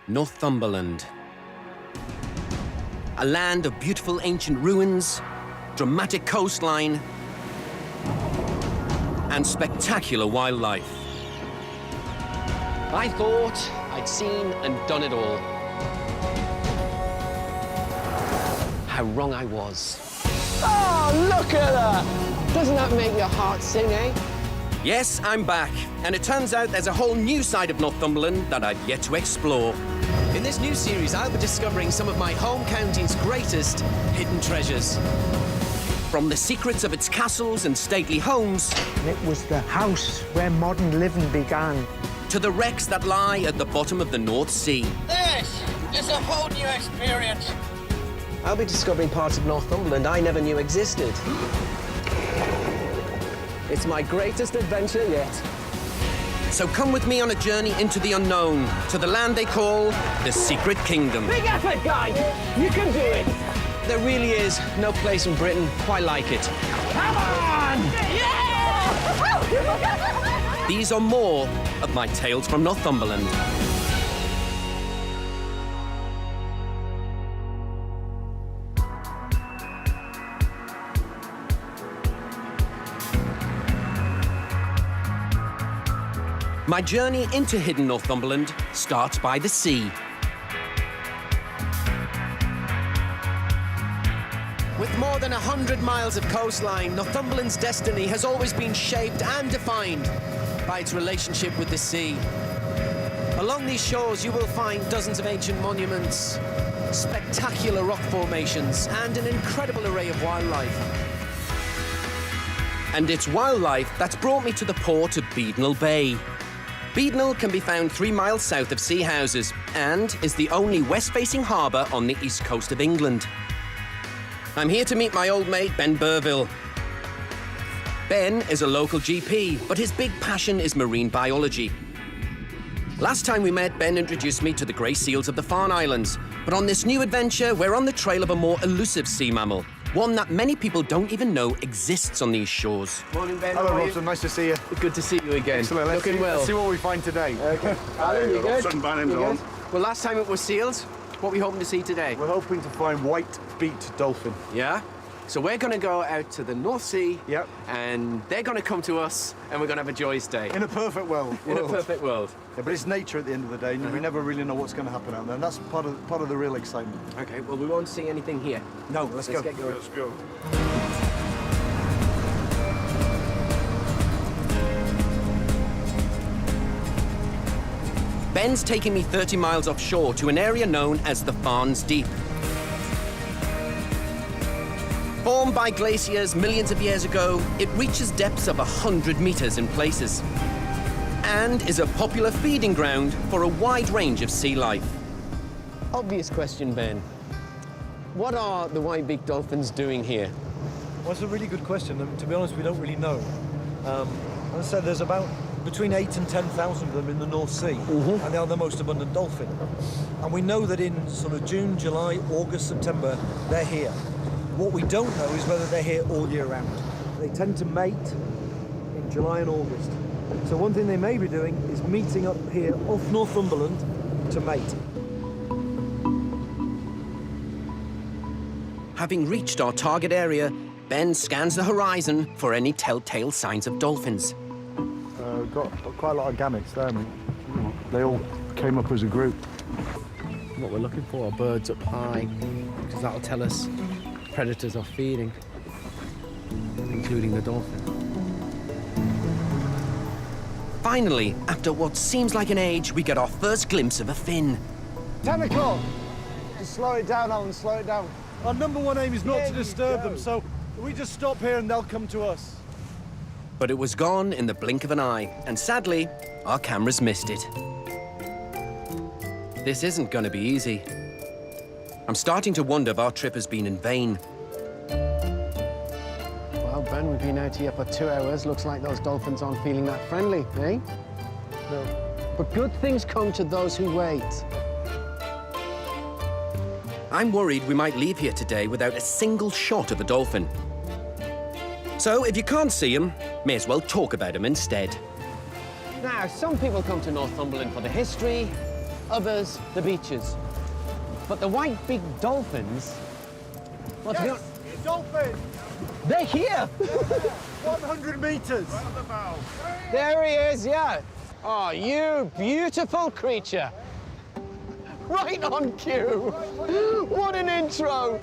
Northumberland. A land of beautiful ancient ruins, dramatic coastline, and spectacular wildlife. I thought I'd seen and done it all. How wrong I was. Oh, look at that! Doesn't that make your heart sing, eh? Yes, I'm back, and it turns out there's a whole new side of Northumberland that I've yet to explore. In this new series, I'll be discovering some of my home county's greatest hidden treasures. From the secrets of its castles and stately homes, It was the house where modern living began. to the wrecks that lie at the bottom of the North Sea. This is a whole new experience. I'll be discovering parts of Northumberland I never knew existed. It's my greatest adventure yet. So come with me on a journey into the unknown, to the land they call the Secret Kingdom. Big effort, guys! You can do it! There really is no place in Britain quite like it. Come on! Yeah! These are more of my tales from Northumberland. My journey into hidden Northumberland starts by the sea. With more than 100 miles of coastline, Northumberland's destiny has always been shaped and defined by its relationship with the sea. Along these shores, you will find dozens of ancient monuments, spectacular rock formations, and an incredible array of wildlife. And it's wildlife that's brought me to the port of Beadnell Bay. Beadnell can be found 3 miles south of Sea Houses and is the only west-facing harbour on the east coast of England. I'm here to meet my old mate, Ben Burville. Ben is a local GP, but his big passion is marine biology. Last time we met, Ben introduced me to the grey seals of the Farne Islands. But on this new adventure, we're on the trail of a more elusive sea mammal, one that many people don't even know exists on these shores. Morning, Ben. Hello, Robson. Nice to see you. Good to see you again. Excellent. Looking well. Let's see what we find today. Okay. Alan, you good? Robson, Van You on. good? Well, last time it was seals. What are we hoping to see today? We're hoping to find white-beaked dolphin. Yeah? So we're going to go out to the North Sea. Yep. And they're going to come to us, and we're going to have a joyous day. In a perfect world. In a perfect world. Yeah, but it's nature at the end of the day, and we never really know what's going to happen out there, and that's part of the real excitement. Okay, well, we won't see anything here. No, let's go. get going. Let's go. Ben's taking me 30 miles offshore to an area known as the Farnes Deep. Formed by glaciers millions of years ago, it reaches depths of 100 meters in places and is a popular feeding ground for a wide range of sea life. Obvious question, Ben. What are the white-beaked dolphins doing here? Well, it's a really good question. To be honest, we don't really know. As I said, there's about between 8,000 and 10,000 of them in the North Sea, and they are the most abundant dolphin. And we know that in sort of June, July, August, September, they're here. What we don't know is whether they're here all year round. They tend to mate in July and August. So one thing they may be doing is meeting up here off Northumberland to mate. Having reached our target area, Ben scans the horizon for any telltale signs of dolphins. We've got quite a lot of gametes there, mate. They all came up as a group. What we're looking for are birds up high, because that'll tell us predators are feeding, including the dolphin. Finally, after what seems like an age, we get our first glimpse of a fin. 10 o'clock. Just slow it down, Alan, slow it down. Our number one aim is not There to you disturb go. them, so we just stop here and they'll come to us. But it was gone in the blink of an eye, and sadly, our cameras missed it. This isn't going to be easy. I'm starting to wonder if our trip has been in vain. Well, Ben, we've been out here for 2 hours. Looks like those dolphins aren't feeling that friendly, eh? No. But good things come to those who wait. I'm worried we might leave here today without a single shot of a dolphin. So if you can't see them, may as well talk about them instead. Now, some people come to Northumberland for the history, others the beaches. But the white-beaked dolphins, well, to be honest, Dolphin! they're here. 100 metres. There he is, yeah. Oh, you beautiful creature. Right on cue. What an intro.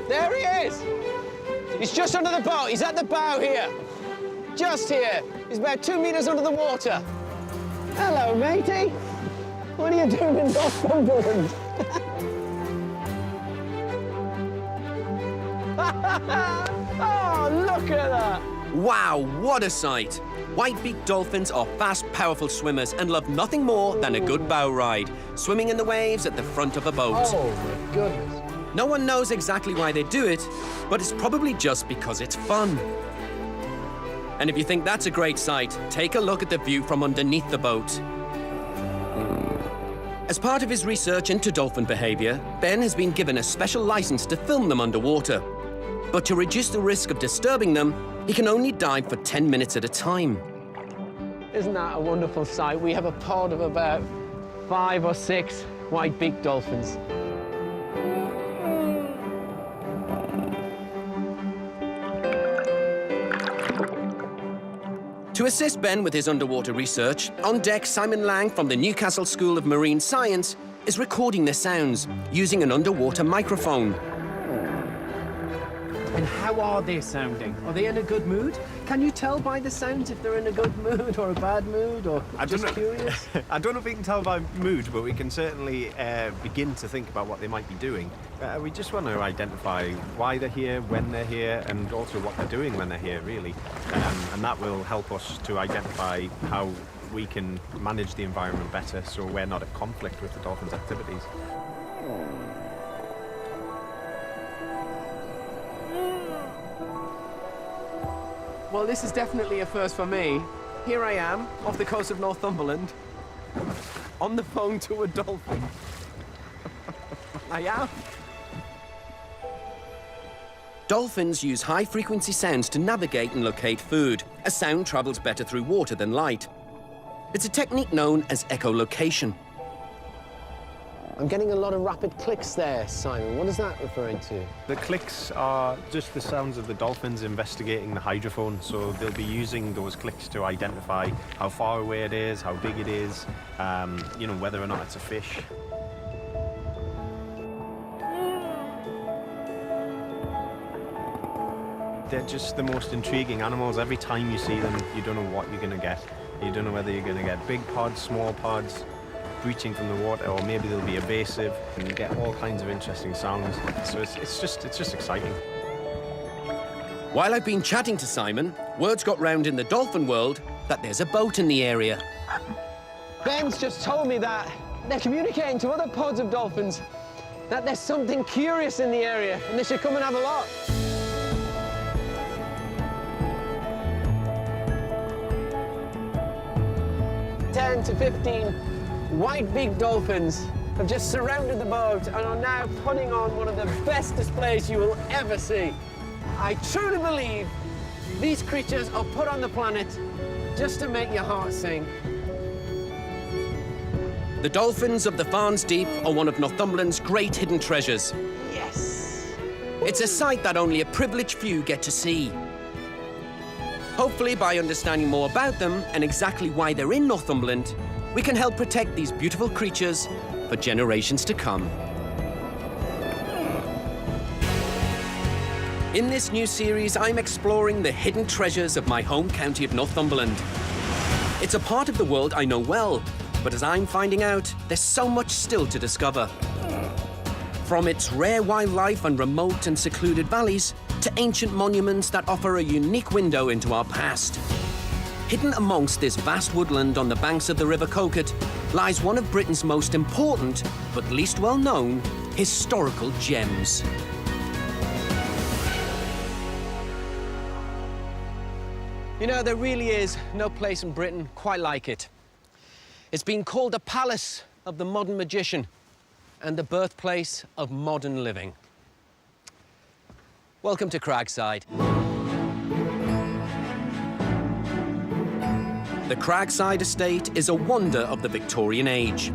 There he is. He's just under the boat. He's at the bow here. Just here. He's about 2 metres under the water. Hello, matey. What are you doing in Northumberland? Oh, look at that. Wow, what a sight! White-beaked dolphins are fast, powerful swimmers and love nothing more than a good bow ride, swimming in the waves at the front of a boat. Oh, my goodness. No one knows exactly why they do it, but it's probably just because it's fun. And if you think that's a great sight, take a look at the view from underneath the boat. As part of his research into dolphin behavior, Ben has been given a special license to film them underwater. But to reduce the risk of disturbing them, he can only dive for 10 minutes at a time. Isn't that a wonderful sight? We have a pod of about 5 or 6 white-beaked dolphins. To assist Ben with his underwater research, on deck Simon Lang from the Newcastle School of Marine Science is recording the sounds using an underwater microphone. And how are they sounding? Are they in a good mood? Can you tell by the sounds if they're in a good mood or a bad mood, or just curious? I don't know if we can tell by mood, but we can certainly begin to think about what they might be doing. We just want to identify why they're here, when they're here, and also what they're doing when they're here, really. And that will help us to identify how we can manage the environment better so we're not at conflict with the dolphins' activities. Well, this is definitely a first for me. Here I am, off the coast of Northumberland, on the phone to a dolphin. I am. Dolphins use high-frequency sounds to navigate and locate food, as sound travels better through water than light. It's a technique known as echolocation. I'm getting a lot of rapid clicks there, Simon. What is that referring to? The clicks are just the sounds of the dolphins investigating the hydrophone, so they'll be using those clicks to identify how far away it is, how big it is, you know, whether or not it's a fish. They're just the most intriguing animals. Every time you see them, you don't know what you're going to get. You don't know whether you're going to get big pods, small pods, breaching from the water, or maybe they'll be evasive, and you get all kinds of interesting sounds. So it's just exciting. While I've been chatting to Simon, word's got round in the dolphin world that there's a boat in the area. Ben's just told me that they're communicating to other pods of dolphins, that there's something curious in the area, and they should come and have a look. "10 to 15 white-beaked dolphins have just surrounded the boat and are now putting on one of the best displays you will ever see. I truly believe these creatures are put on the planet just to make your heart sing." The dolphins of the Farns Deep are one of Northumberland's great hidden treasures. Yes. It's a sight that only a privileged few get to see. Hopefully, by understanding more about them and exactly why they're in Northumberland, we can help protect these beautiful creatures for generations to come. In this new series, I'm exploring the hidden treasures of my home county of Northumberland. It's a part of the world I know well, but as I'm finding out, there's so much still to discover. From its rare wildlife and remote and secluded valleys, to ancient monuments that offer a unique window into our past. Hidden amongst this vast woodland on the banks of the River Coquet lies one of Britain's most important, but least well-known, historical gems. You know, there really is no place in Britain quite like it. It's been called the palace of the modern magician and the birthplace of modern living. Welcome to Cragside. The The Cragside estate is a wonder of the Victorian age.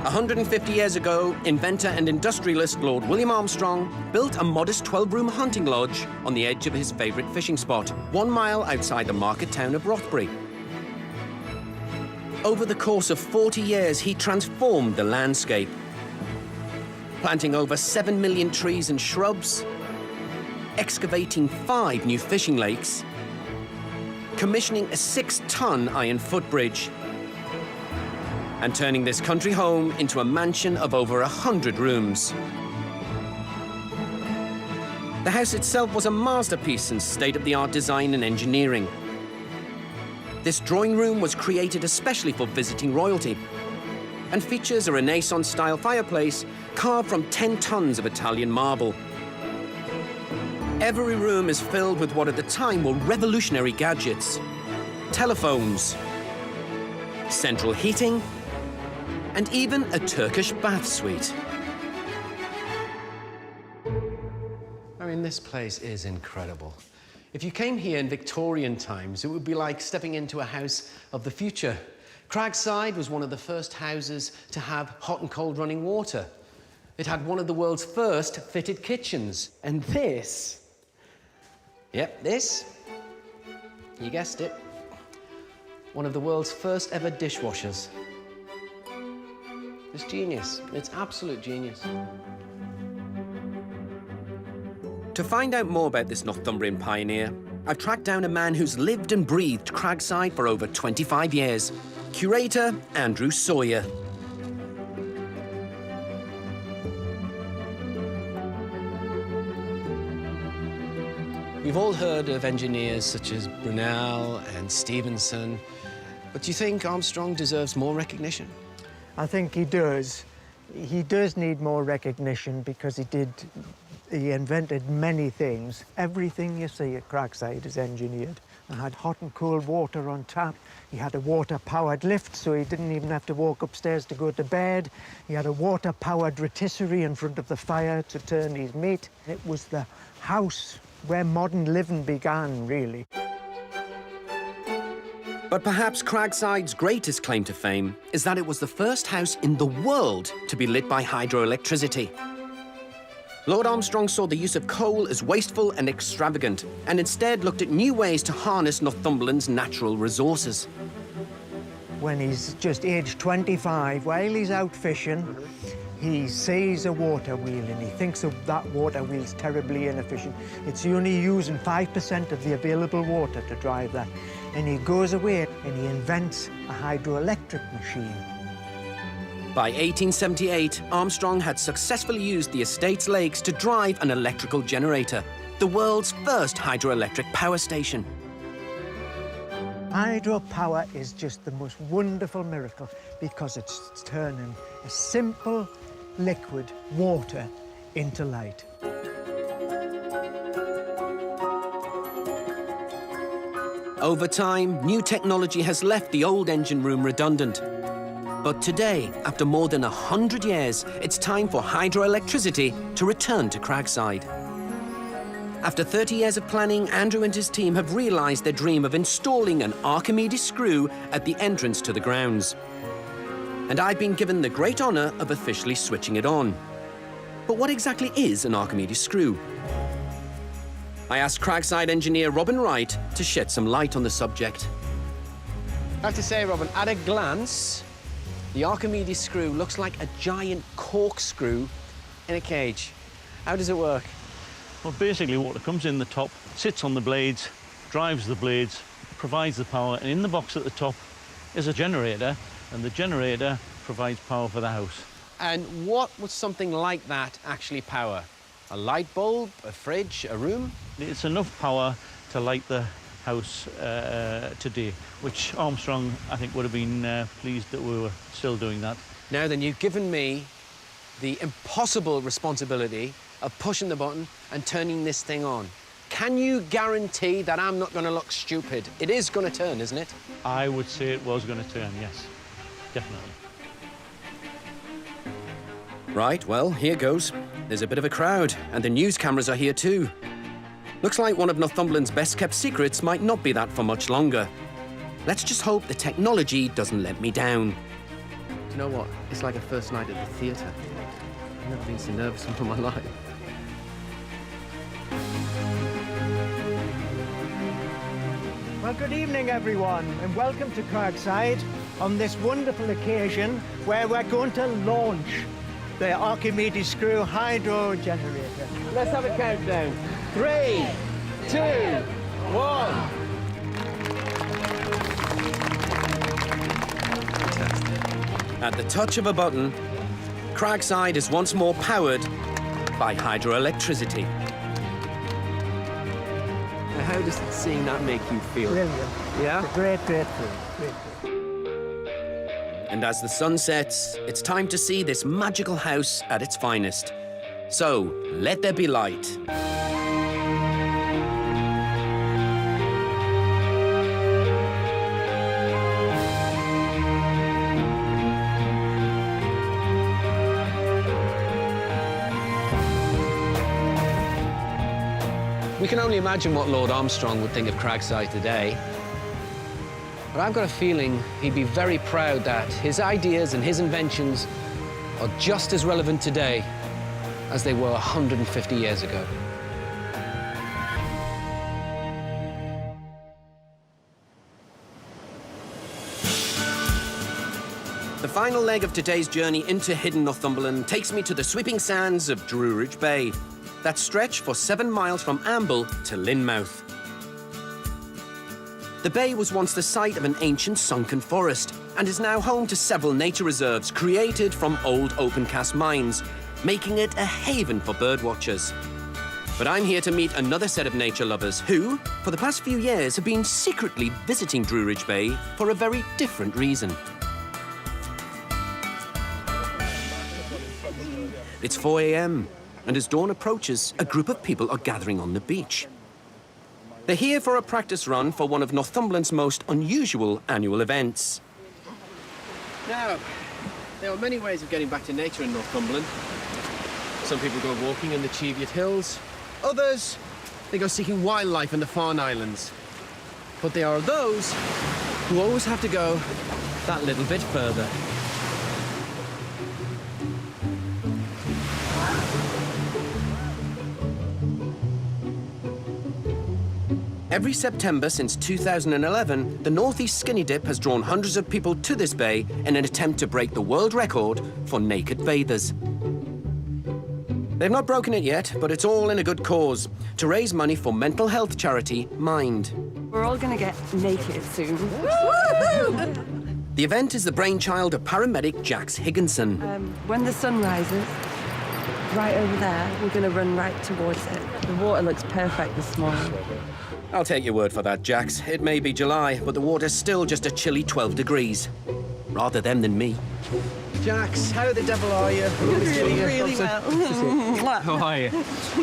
150 years ago, inventor and industrialist Lord William Armstrong built a modest 12-room hunting lodge on the edge of his favourite fishing spot, 1 mile outside the market town of Rothbury. Over the course of 40 years, he transformed the landscape, planting over 7 million trees and shrubs, excavating 5 new fishing lakes, commissioning a 6-ton iron footbridge, and turning this country home into a mansion of over 100 rooms. The house itself was a masterpiece in state-of-the-art design and engineering. This drawing room was created especially for visiting royalty and features a Renaissance-style fireplace carved from 10 tons of Italian marble. Every room is filled with what at the time were revolutionary gadgets: telephones, central heating, and even a Turkish bath suite. I mean, this place is incredible. If you came here in Victorian times, it would be like stepping into a house of the future. Cragside was one of the first houses to have hot and cold running water. It had one of the world's first fitted kitchens. And this, this, you guessed it, one of the world's first ever dishwashers. It's genius. It's absolute genius. To find out more about this Northumbrian pioneer, I've tracked down a man who's lived and breathed Cragside for over 25 years, curator Andrew Sawyer. We've all heard of engineers such as Brunel and Stevenson, but do you think Armstrong deserves more recognition? I think he does. He does need more recognition because he invented many things. Everything you see at Cragside is engineered. He had hot and cold water on tap. He had a water-powered lift, so he didn't even have to walk upstairs to go to bed. He had a water-powered rotisserie in front of the fire to turn his meat. It was the house where modern living began, really. But perhaps Cragside's greatest claim to fame is that it was the first house in the world to be lit by hydroelectricity. Lord Armstrong saw the use of coal as wasteful and extravagant, and instead looked at new ways to harness Northumberland's natural resources. When he's just aged 25, while he's out fishing, he sees a water wheel and he thinks of that water wheel's terribly inefficient. It's only using 5% of the available water to drive that. And he goes away and he invents a hydroelectric machine. By 1878, Armstrong had successfully used the estate's lakes to drive an electrical generator, the world's first hydroelectric power station. Hydropower is just the most wonderful miracle because it's turning a simple liquid, water, into light. Over time, new technology has left the old engine room redundant. But today, after more than 100 years, it's time for hydroelectricity to return to Cragside. After 30 years of planning, Andrew and his team have realised their dream of installing an Archimedes screw at the entrance to the grounds. And I've been given the great honour of officially switching it on. But what exactly is an Archimedes screw? I asked Cragside engineer Robin Wright to shed some light on the subject. I have to say, Robin, at a glance, the Archimedes screw looks like a giant corkscrew in a cage. How does it work? Well, basically water comes in the top, sits on the blades, drives the blades, provides the power, and in the box at the top is a generator, and the generator provides power for the house. And what would something like that actually power? A light bulb, a fridge, a room? It's enough power to light the house today, which Armstrong, I think, would have been pleased that we were still doing that. Now then, you've given me the impossible responsibility of pushing the button and turning this thing on. Can you guarantee that I'm not going to look stupid? It is going to turn, isn't it? I would say it was going to turn, yes, definitely. Right, well, here goes. There's a bit of a crowd, and the news cameras are here too. Looks like one of Northumberland's best-kept secrets might not be that for much longer. Let's just hope the technology doesn't let me down. Do you know what? It's like a first night at the theatre. I've never been so nervous in my life. Well, good evening, everyone, and welcome to Cragside on this wonderful occasion where we're going to launch the Archimedes screw hydro generator. Let's have a countdown. 3, 2, 1. At the touch of a button, Cragside is once more powered by hydroelectricity. How does seeing that make you feel? Brilliant. Yeah? It's a great feeling. Great feeling. And as the sun sets, it's time to see this magical house at its finest. So, let there be light. We can only imagine what Lord Armstrong would think of Cragside today. But I've got a feeling he'd be very proud that his ideas and his inventions are just as relevant today as they were 150 years ago. The final leg of today's journey into hidden Northumberland takes me to the sweeping sands of Druridge Bay, that stretch for 7 miles from Amble to Lynmouth. The bay was once the site of an ancient sunken forest and is now home to several nature reserves created from old open-cast mines, making it a haven for birdwatchers. But I'm here to meet another set of nature lovers who, for the past few years, have been secretly visiting Druridge Bay for a very different reason. It's 4 a.m. and as dawn approaches, a group of people are gathering on the beach. They're here for a practice run for one of Northumberland's most unusual annual events. Now, there are many ways of getting back to nature in Northumberland. Some people go walking in the Cheviot Hills. Others, they go seeking wildlife in the Farne Islands. But there are those who always have to go that little bit further. Every September since 2011, the Northeast Skinny Dip has drawn hundreds of people to this bay in an attempt to break the world record for naked bathers. They've not broken it yet, but it's all in a good cause, to raise money for mental health charity Mind. We're all gonna get naked soon. The event is the brainchild of paramedic Jax Higginson. When the sun rises, right over there, we're gonna run right towards it. The water looks perfect this morning. I'll take your word for that, Jax. It may be July, but the water's still just a chilly 12 degrees. Rather them than me. Jax, how the devil are you? Really well. How are you?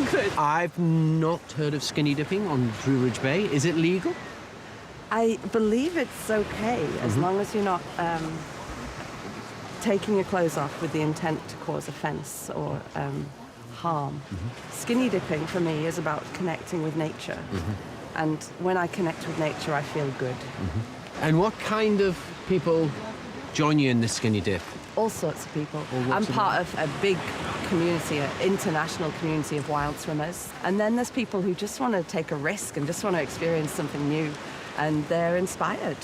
Good. I've not heard of skinny dipping on Druridge Bay. Is it legal? I believe it's okay, as long as you're not taking your clothes off with the intent to cause offence or harm. Skinny dipping, for me, is about connecting with nature. And when I connect with nature, I feel good. And what kind of people join you in the skinny dip? All sorts of people. I'm part of a big community, an international community of wild swimmers. And then there's people who just want to take a risk and just want to experience something new. And they're inspired.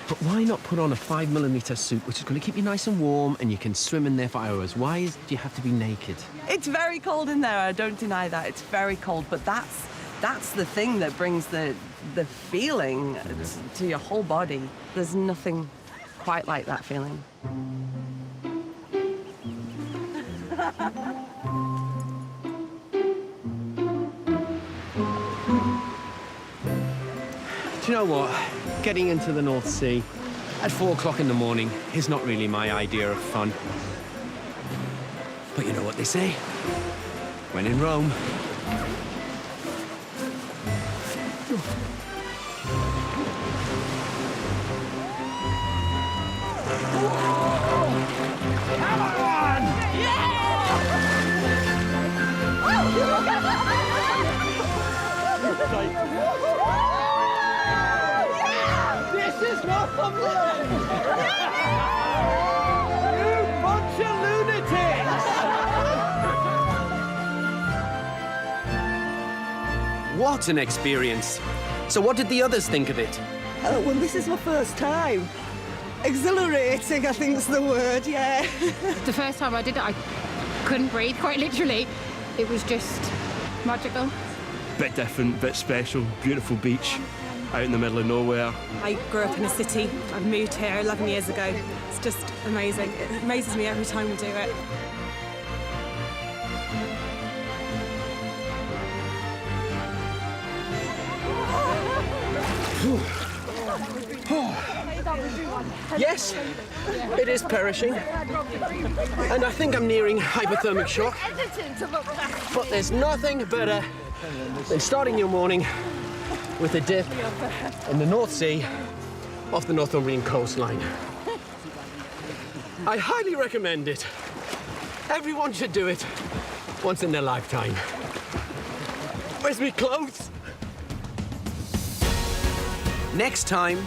But why not put on a 5mm suit, which is going to keep you nice and warm, and you can swim in there for hours? Why do you have to be naked? It's very cold in there, I don't deny that. It's very cold, but that's the thing that brings the feeling to your whole body. There's nothing quite like that feeling. Do you know what? Getting into the North Sea at 4 o'clock in the morning is not really my idea of fun. But you know what they say? When in Rome. right. This is Northumberland! You bunch of lunatics! What an experience. So what did the others think of it? Well, this is my first time. Exhilarating, I think's the word, yeah. The first time I did it, I couldn't breathe, quite literally. It was just magical. Bit different, bit special, beautiful beach, out in the middle of nowhere. I grew up in a city. I've moved here 11 years ago. It's just amazing. It amazes me every time we do it. Yes, it is perishing. And I think I'm nearing hypothermic shock. But there's nothing better than starting your morning with a dip in the North Sea off the Northumbrian coastline. I highly recommend it. Everyone should do it once in their lifetime. Where's me clothes? Next time,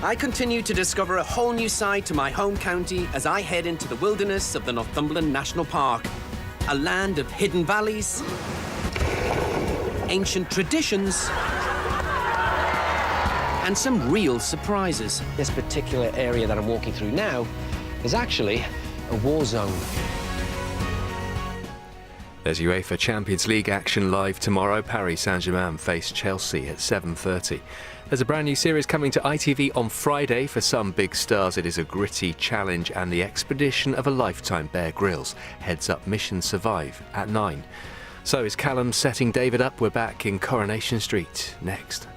I continue to discover a whole new side to my home county as I head into the wilderness of the Northumberland National Park, a land of hidden valleys, ancient traditions, and some real surprises. This particular area that I'm walking through now is actually a war zone. There's UEFA Champions League action live tomorrow. Paris Saint-Germain face Chelsea at 7:30. There's a brand new series coming to ITV on Friday. For some big stars, it is a gritty challenge and the expedition of a lifetime. Bear Grylls heads up Mission Survive at 9. So is Callum setting David up? We're back in Coronation Street next.